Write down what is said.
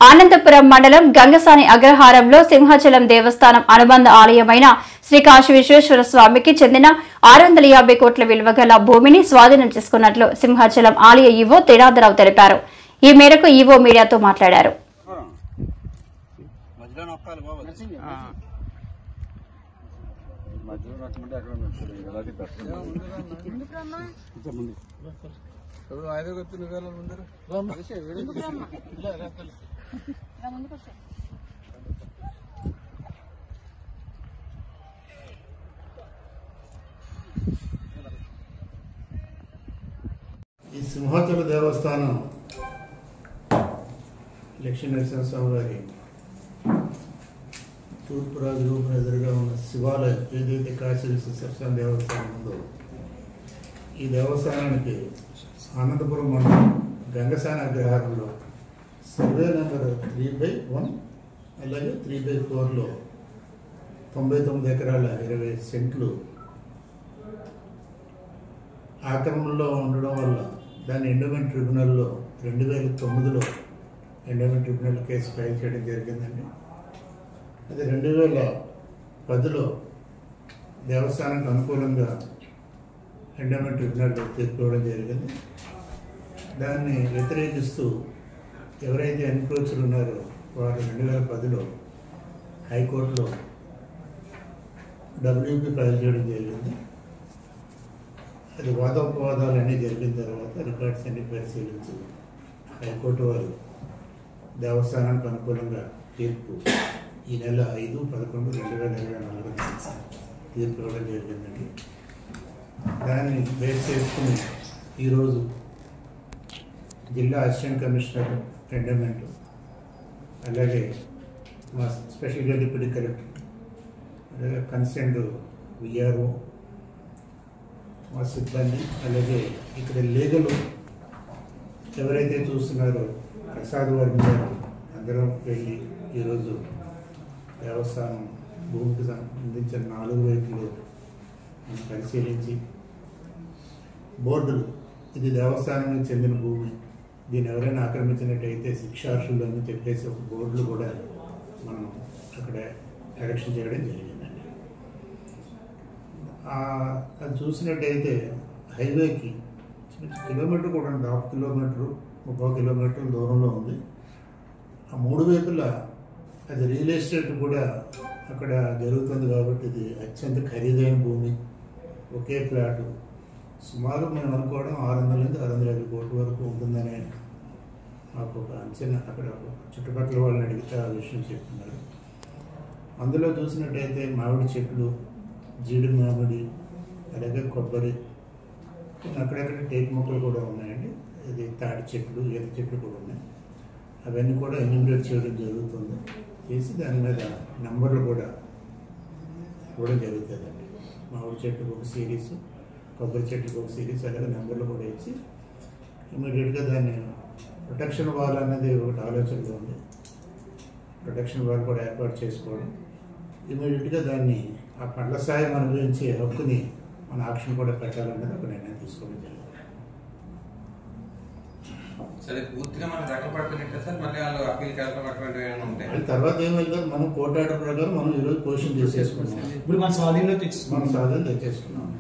ఆనందపురం మండలం గంగసాని అగ్రహారంలో సింహాచలం దేవస్థానం అనుబంధ ఆలయమైన శ్రీ కాశీ విశ్వేశ్వర స్వామికి చెందిన 650 కోట్ల విలువ గల భూమిని స్వాధీనం చేసుకున్నట్లు సింహాచలం ఆలయ ఈవో తేడాదరావు తెలిపారు. ఈ మేరకు ఈవో మీడియాతో మాట్లాడారు. ఈ సింహాచల దేవస్థానం లక్ష్మీ నరసింహస్వామి వారి తూర్పు రాజరూపం ఎదురుగా ఉన్న శివాలయం ఏదైతే కాశీ విశ్వేశ్వర దేవస్థానం ఉందో ఈ దేవస్థానానికి ఆనందపురం మండలం గంగసాని అగ్రహారంలో సర్వే నెంబర్ 3/1 అలాగే 3/4లో 99 ఎకరాల 20 సెంట్లు ఆక్రమణలో ఉండడం వల్ల దాన్ని ఎండోమెంట్ ట్రిబ్యునల్లో 2009లో ఎండోమెంట్ ట్రిబ్యునల్ కేసు ఫైల్ చేయడం జరిగిందండి. అది 2010లో దేవస్థానానికి అనుకూలంగా ఎండోమెంట్ ట్రిబ్యునల్ తీర్పు ఇవ్వడం జరిగింది. దాన్ని వ్యతిరేకిస్తూ ఎవరైతే ఎన్క్రోచర్లు ఉన్నారో వారు 2010లో హైకోర్టులో WP ఫైల్ చేయడం జరిగింది. అది వాదోపవాదాలు అన్నీ జరిగిన తర్వాత రికార్డ్స్ అన్ని పరిశీలించి హైకోర్టు వారు దేవస్థానానికి అనుకూలంగా తీర్పు ఈ నెల 5/11/2024 తీర్పు ఇవ్వడం జరిగిందండి. దాన్ని బేస్ చేసుకుని ఈరోజు జిల్లా అసిస్టెంట్ కమిషనర్ ఎండోమెంట్ అలాగే మా స్పెషల్ డిప్యూటీ కలెక్టర్ అలాగే కన్సర్న్డ్ విఆర్ఓ మా సిబ్బంది అలాగే ఇక్కడ లీగల్ ఎవరైతే చూస్తున్నారో ప్రసాద్ వర్మ గారు అందరం వెళ్ళి ఈరోజు దేవస్థానం భూమికి సంబంధించిన 4 వైపులు పరిశీలించి బోర్డులు ఇది దేవస్థానానికి చెందిన భూమి, దీన్ని ఎవరైనా ఆక్రమించినట్టయితే శిక్షార్హులు అని చెప్పేసి ఒక బోర్డులు కూడా మనం అక్కడ ఎలక్షన్ చేయడం జరిగిందండి. అది చూసినట్టయితే హైవేకి కిలోమీటర్ కూడా 1/2 కిలోమీటరు 30 కిలోమీటర్ల దూరంలో ఉంది. ఆ 3 వైపులా అది రియల్ ఎస్టేట్ కూడా అక్కడ జరుగుతుంది కాబట్టి ఇది అత్యంత ఖరీదైన భూమి. ఒకే ప్లాటు సుమారు మేము అనుకోవడం 600 నుంచి 650 కోట్ల వరకు ఉంటుందనే మాకు ఒక అంచనా అక్కడ చుట్టుపక్కల వాళ్ళని అడిగితే ఆ విషయం చెప్తున్నారు. అందులో చూసినట్టయితే మామిడి చెట్లు, జీడి మామిడి అలాగే కొబ్బరి, అక్కడక్కడ టేకు మొక్కలు కూడా ఉన్నాయండి. ఇది తాటి చెట్లు, ఈత చెట్లు కూడా ఉన్నాయి. అవన్నీ కూడా ఎన్యూమరేట్ చేయడం జరుగుతుంది. చేసి దాని మీద నంబర్లు కూడా ఇవ్వడం జరుగుతుందండి. మామిడి చెట్లకు ఒక సిరీస్, కొబ్బరి చెట్లకు ఒక సిరీస్ అలాగే నెంబర్లు కూడా ఇచ్చి ఇమీడియట్గా దాన్ని ప్రొటెక్షన్ వాల్ అనేది ఒకటి ఆలోచనలో ఉంది. ప్రొటెక్షన్ వాల్ కూడా ఏర్పాటు చేసుకోవడం, ఇమీడియట్గా దాన్ని ఆ పండ్ల సాయం అనుభవించే హక్కుని మన ఆక్షన్ కూడా పెట్టాలన్నది ఒక నిర్ణయం తీసుకోవడం జరిగింది. తర్వాత ఏం వెళ్తారు, మనం కోర్టు ఆర్డర్ ప్రకారం మనం ఈరోజు క్వశ్చన్ చేసేసుకున్నాం. ఇప్పుడు మన స్వాధీనంలో తెచ్చేసుకున్నాం.